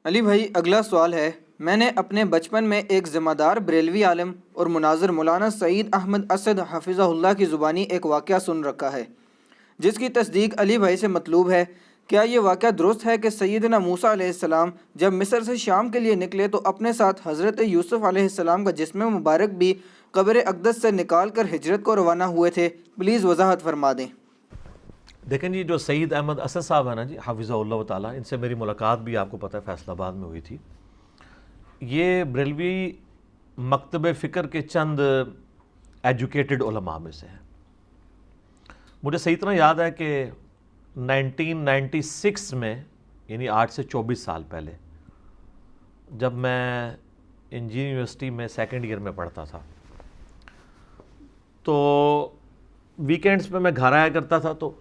علی بھائی، اگلا سوال ہے، میں نے اپنے بچپن میں ایک ذمہ دار بریلوی عالم اور مناظر مولانا سعید احمد اسد حفظہ اللہ کی زبانی ایک واقعہ سن رکھا ہے جس کی تصدیق علی بھائی سے مطلوب ہے۔ کیا یہ واقعہ درست ہے کہ سیدنا موسیٰ علیہ السلام جب مصر سے شام کے لیے نکلے تو اپنے ساتھ حضرت یوسف علیہ السلام کا جسم مبارک بھی قبر اقدس سے نکال کر ہجرت کو روانہ ہوئے تھے؟ پلیز وضاحت فرما دیں۔ دیکھیں جی، جو سعید احمد اسد صاحب ہیں نا جی، حافظہ اللہ تعالیٰ، ان سے میری ملاقات بھی آپ کو پتہ ہے فیصل آباد میں ہوئی تھی۔ یہ بریلوی مکتب فکر کے چند ایجوکیٹڈ علماء میں سے ہیں۔ مجھے صحیح طرح یاد ہے کہ 1996 میں، یعنی آج سے 24 سال پہلے، جب میں انجینئرنگ یونیورسٹی میں سیکنڈ ایئر میں پڑھتا تھا تو ویکینڈز پہ میں گھر آیا کرتا تھا، تو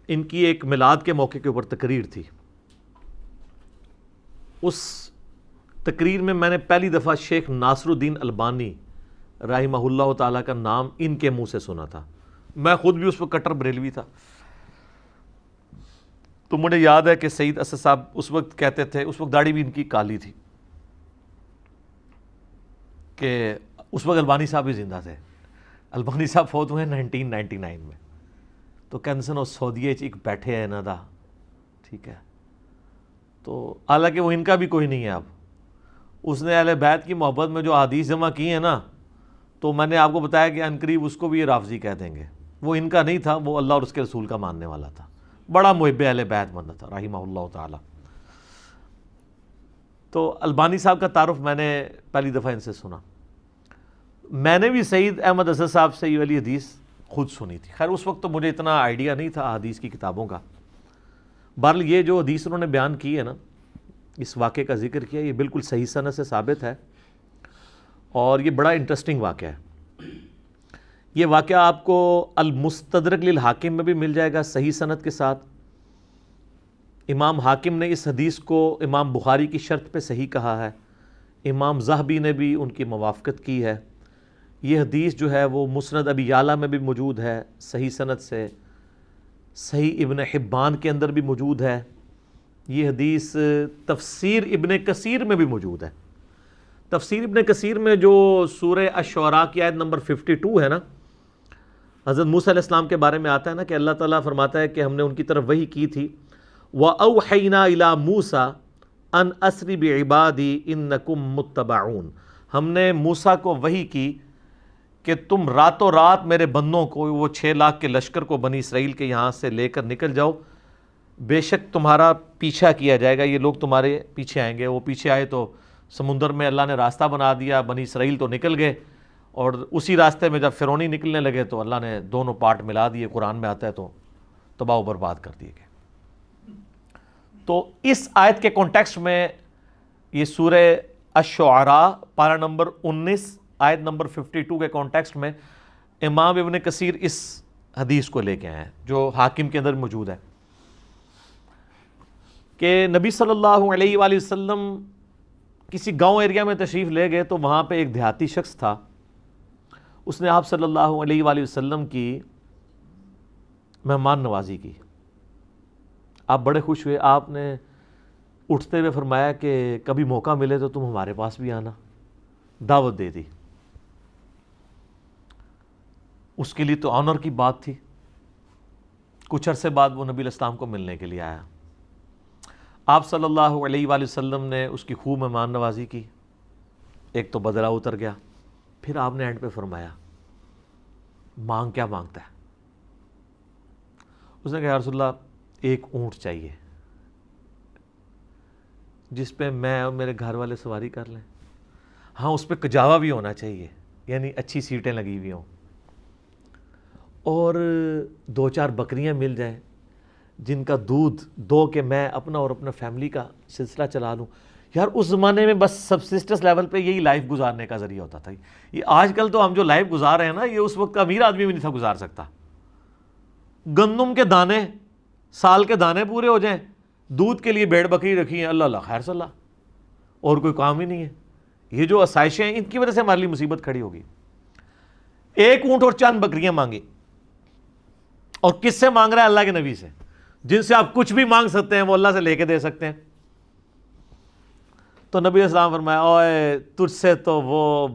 ان کی ایک میلاد کے موقع کے اوپر تقریر تھی۔ اس تقریر میں نے پہلی دفعہ شیخ ناصر الدین البانی رحمہ اللہ تعالیٰ کا نام ان کے منہ سے سنا تھا۔ میں خود بھی اس وقت کٹر بریلوی تھا، تو مجھے یاد ہے کہ سعید اسد صاحب اس وقت کہتے تھے، اس وقت داڑھی بھی ان کی کالی تھی، کہ اس وقت البانی صاحب بھی زندہ تھے۔ البانی صاحب فوت ہوئے 1999 میں، تو کینسن اور سعودیہ ایک بیٹھے ہیں نا دا، ٹھیک ہے، تو حالانکہ وہ ان کا بھی کوئی نہیں ہے۔ اب اس نے اہل بیت کی محبت میں جو احادیث جمع کی ہیں نا، تو میں نے آپ کو بتایا کہ عنقریب اس کو بھی یہ رافضی کہہ دیں گے۔ وہ ان کا نہیں تھا، وہ اللہ اور اس کے رسول کا ماننے والا تھا، بڑا محب اہل بیت بندہ تھا رحمہ اللہ تعالی۔ تو البانی صاحب کا تعارف میں نے پہلی دفعہ ان سے سنا۔ میں نے بھی سعید احمد اسد صاحب سے یہ والی حدیث خود سنی تھی۔ خیر اس وقت تو مجھے اتنا آئیڈیا نہیں تھا حدیث کی کتابوں کا۔ بہرحال یہ جو حدیث انہوں نے بیان کی ہے نا، اس واقعے کا ذکر کیا، یہ بالکل صحیح سند سے ثابت ہے، اور یہ بڑا انٹرسٹنگ واقعہ ہے۔ یہ واقعہ آپ کو المستدرک للحاکم میں بھی مل جائے گا صحیح سند کے ساتھ۔ امام حاکم نے اس حدیث کو امام بخاری کی شرط پہ صحیح کہا ہے، امام ذہبی نے بھی ان کی موافقت کی ہے۔ یہ حدیث جو ہے وہ مسند ابی یعلا میں بھی موجود ہے صحیح سند سے، صحیح ابن حبان کے اندر بھی موجود ہے۔ یہ حدیث تفسیر ابن کثیر میں بھی موجود ہے۔ تفسیر ابن کثیر میں جو سورہ الشعراء کی آیت نمبر 52 ہے نا، حضرت موسیٰ علیہ السلام کے بارے میں آتا ہے نا کہ اللہ تعالیٰ فرماتا ہے کہ ہم نے ان کی طرف وحی کی تھی، وَأَوْحَيْنَا إِلَىٰ مُوسَىٰ أَنْ أَسْرِ بِعِبَادِي إِنَّكُمْ مُتَّبَعُونَ۔ ہم نے موسیٰ کو وحی کی کہ تم راتوں رات میرے بندوں کو، وہ 6 لاکھ کے لشکر کو بنی اسرائیل کے یہاں سے لے کر نکل جاؤ، بے شک تمہارا پیچھا کیا جائے گا، یہ لوگ تمہارے پیچھے آئیں گے۔ وہ پیچھے آئے تو سمندر میں اللہ نے راستہ بنا دیا، بنی اسرائیل تو نکل گئے، اور اسی راستے میں جب فرعونی نکلنے لگے تو اللہ نے دونوں پارٹ ملا دیے، قرآن میں آتا ہے، تو تباہ و برباد کر دیے گئے۔ تو اس آیت کے کانٹیکسٹ میں یہ سورہ الشعراء پارہ نمبر 19 آیت نمبر 52 کے کانٹیکسٹ میں امام ابن کثیر اس حدیث کو لے کے آئے ہیں جو حاکم کے اندر موجود ہے، کہ نبی صلی اللہ علیہ وآلہ وسلم کسی گاؤں ایریا میں تشریف لے گئے، تو وہاں پہ ایک دیہاتی شخص تھا، اس نے آپ صلی اللہ علیہ وآلہ وسلم کی مہمان نوازی کی۔ آپ بڑے خوش ہوئے، آپ نے اٹھتے ہوئے فرمایا کہ کبھی موقع ملے تو تم ہمارے پاس بھی آنا، دعوت دے دی۔ اس کے لیے تو آنر کی بات تھی۔ کچھ عرصے بعد وہ نبی علیہ السلام کو ملنے کے لیے آیا، آپ صلی اللہ علیہ وآلہ وسلم نے اس کی خوب مہمان نوازی کی، ایک تو بدلہ اتر گیا۔ پھر آپ نے اینڈ پہ فرمایا، مانگ کیا مانگتا ہے؟ اس نے کہا یا رسول اللہ ایک اونٹ چاہیے جس پہ میں اور میرے گھر والے سواری کر لیں، ہاں اس پہ کجاوا بھی ہونا چاہیے، یعنی اچھی سیٹیں لگی ہوئی ہوں، اور 2-4 بکریاں مل جائیں جن کا دودھ دو کہ میں اپنا اور اپنا فیملی کا سلسلہ چلا لوں۔ یار اس زمانے میں بس سبسسٹنس لیول پہ یہی لائف گزارنے کا ذریعہ ہوتا تھا۔ یہ آج کل تو ہم جو لائف گزار رہے ہیں نا، یہ اس وقت کا امیر آدمی بھی نہیں تھا گزار سکتا۔ گندم کے دانے، سال کے دانے پورے ہو جائیں، دودھ کے لیے بھیڑ بکری رکھی ہیں، اللہ اللہ خیر صلی اللہ، اور کوئی کام ہی نہیں ہے۔ یہ جو آسائشیں ہیں ان کی وجہ سے ہمارے لیے مصیبت کھڑی ہوگی۔ ایک اونٹ اور چند بکریاں مانگی، اور کس سے مانگ رہا ہے؟ اللہ کے نبی سے۔ جن سے آپ کچھ بھی مانگ سکتے ہیں وہ اللہ سے لے کے دے سکتے ہیں. تو نبی اسلام فرمایا اوے تجھ سے تو وہ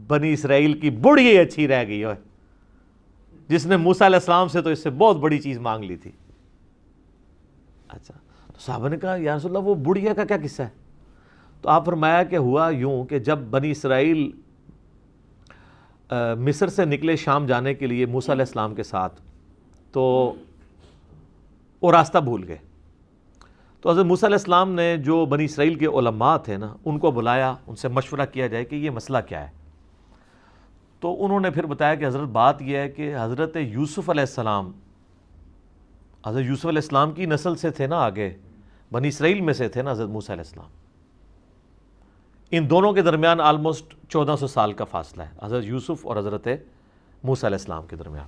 بنی اسرائیل کی بڑھی اچھی رہ گئی اوے, جس نے موسیٰ علیہ السلام سے تو اس سے بہت بڑی چیز مانگ لی تھی. اچھا, تو صحابہ نے کہا یا رسول اللہ وہ بڑھیا کا کیا قصہ ہے؟ تو آپ فرمایا کہ ہوا یوں کہ جب بنی اسرائیل مصر سے نکلے شام جانے کے لیے موسیٰ علیہ السلام کے ساتھ, تو وہ راستہ بھول گئے. تو حضرت موسیٰ علیہ السلام نے جو بنی اسرائیل کے علماء تھے نا, ان کو بلایا, ان سے مشورہ کیا جائے کہ یہ مسئلہ کیا ہے. تو انہوں نے پھر بتایا کہ حضرت بات یہ ہے کہ حضرت یوسف علیہ السلام, حضرت یوسف علیہ السلام کی نسل سے تھے نا, آگے بنی اسرائیل میں سے تھے نا حضرت موسیٰ علیہ السلام. ان دونوں کے درمیان آلموسٹ 1400 سال کا فاصلہ ہے, حضرت یوسف اور حضرت موسیٰ علیہ السلام کے درمیان.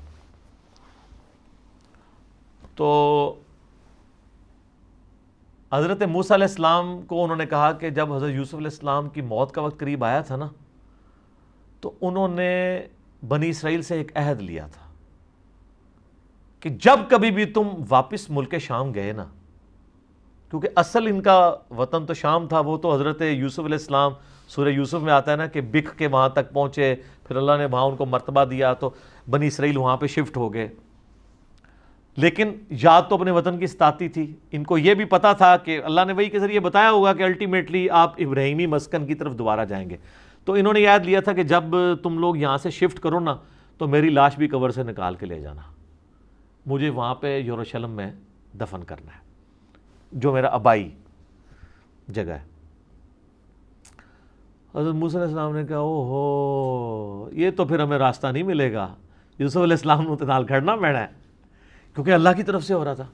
تو حضرت موسیٰ علیہ السلام کو انہوں نے کہا کہ جب حضرت یوسف علیہ السلام کی موت کا وقت قریب آیا تھا نا, تو انہوں نے بنی اسرائیل سے ایک عہد لیا تھا کہ جب کبھی بھی تم واپس ملک شام گئے نا, کیونکہ اصل ان کا وطن تو شام تھا, وہ تو حضرت یوسف علیہ السلام سورہ یوسف میں آتا ہے نا کہ بکھ کے وہاں تک پہنچے, پھر اللہ نے وہاں ان کو مرتبہ دیا تو بنی اسرائیل وہاں پہ شفٹ ہو گئے. لیکن یاد تو اپنے وطن کی ستاتی تھی. ان کو یہ بھی پتا تھا کہ اللہ نے وحی کے ذریعے بتایا ہوگا کہ الٹیمیٹلی آپ ابراہیمی مسکن کی طرف دوبارہ جائیں گے. تو انہوں نے یاد لیا تھا کہ جب تم لوگ یہاں سے شفٹ کرو نا, تو میری لاش بھی قبر سے نکال کے لے جانا, مجھے وہاں پہ یروشلم میں دفن کرنا ہے, جو میرا آبائی جگہ ہے. حضرت موسیٰ علیہ السلام نے کہا او ہو, یہ تو پھر ہمیں راستہ نہیں ملے گا, یوسف علیہ السلام نے نال کھڑنا پینا ہے, کیونکہ اللہ کی طرف سے ہو رہا تھا.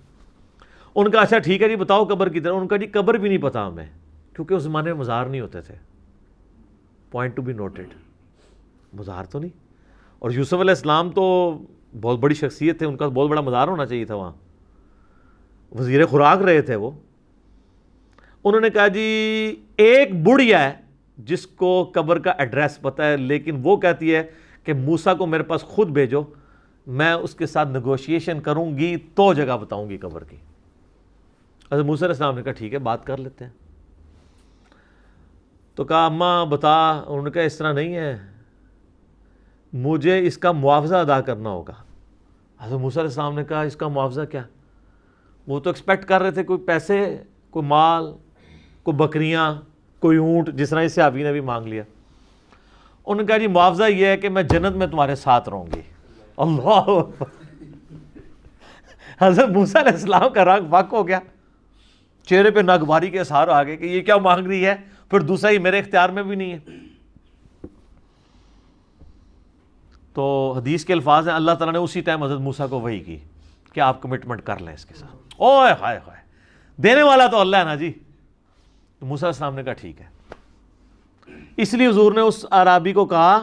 ان کا اچھا ٹھیک ہے جی بتاؤ قبر کی طرف. ان کا جی قبر بھی نہیں پتا ہمیں, کیونکہ اس زمانے میں مزار نہیں ہوتے تھے. پوائنٹ ٹو بی نوٹڈ, مزار تو نہیں. اور یوسف علیہ السلام تو بہت بڑی شخصیت تھے, ان کا بہت بڑا مزار ہونا چاہیے تھا, وہاں وزیر خوراک رہے تھے وہ. انہوں نے کہا جی ایک بڑھیا ہے جس کو قبر کا ایڈریس پتہ ہے, لیکن وہ کہتی ہے کہ موسیٰ کو میرے پاس خود بھیجو, میں اس کے ساتھ نیگوشیشن کروں گی تو جگہ بتاؤں گی قبر کی. حضرت موسیٰ علیہ السلام نے کہا ٹھیک ہے بات کر لیتے ہیں. تو کہا اماں بتا. انہوں نے کہا اس طرح نہیں ہے, مجھے اس کا معاوضہ ادا کرنا ہوگا. حضرت موسیٰ علیہ السلام نے کہا اس کا معاوضہ کیا؟ وہ تو ایکسپیکٹ کر رہے تھے کوئی پیسے, کوئی مال, کوئی بکریاں, کوئی اونٹ, جس طرح اس صحابی نے بھی مانگ لیا. انہوں نے کہا جی معاوضہ یہ ہے کہ میں جنت میں تمہارے ساتھ رہوں گی. اللہ, حضرت موسیٰ علیہ السلام کا رنگ فاق ہو گیا, چہرے پہ ناگواری کے اثار آ گئے کہ یہ کیا مانگ رہی ہے, پھر دوسرا ہی میرے اختیار میں بھی نہیں ہے. تو حدیث کے الفاظ ہیں اللہ تعالیٰ نے اسی ٹائم حضرت موسیٰ کو وحی کی کہ آپ کمٹمنٹ کر لیں اس کے ساتھ. اوہ ہائے ہائے, دینے والا تو اللہ ہے نا جی. تو موسیٰ علیہ السلام نے کہا ٹھیک ہے. اس لیے حضور نے اس اعرابی کو کہا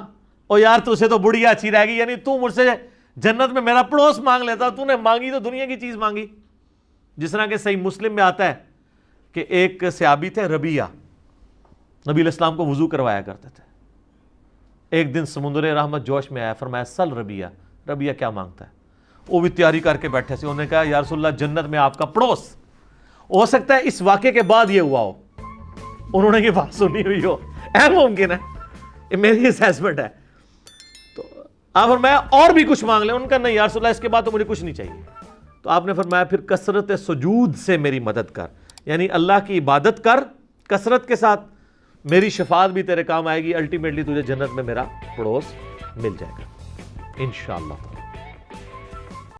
او یار تو اسے تو بڑھیا اچھی رہ گئی, یعنی تو مجھ سے جنت میں میرا پڑوس مانگ لیتا, تو نے مانگی تو دنیا کی چیز مانگی. جس طرح کہ صحیح مسلم میں آتا ہے کہ ایک صحابی تھے ربیہ, نبی علیہ السلام کو وضو کروایا کرتے تھے. ایک دن سمندر رحمت جوش میں آیا, فرمایا سل ربیہ, ربیہ کیا مانگتا ہے؟ وہ بھی تیاری کر کے بیٹھے سے. انہوں نے کہا یا رسول اللہ جنت میں آپ کا پڑوس. ہو سکتا ہے اس واقعے کے بعد یہ ہوا ہو, انہوں نے یہ بات سنی ہوئی ہو, اہم ممکن ہے, یہ میری اسیسمنٹ ہے. تو آپ فرمایا اور بھی کچھ مانگ لیں. ان کا نہیں یا رسول اللہ اس کے بعد تو مجھے کچھ نہیں چاہیے. تو آپ نے فرمایا پھر کثرت سجود سے میری مدد کر, یعنی اللہ کی عبادت کر کثرت کے ساتھ, میری شفاعت بھی تیرے کام آئے گی, الٹیمیٹلی تجھے جنت میں میرا پڑوس مل جائے گا انشاءاللہ.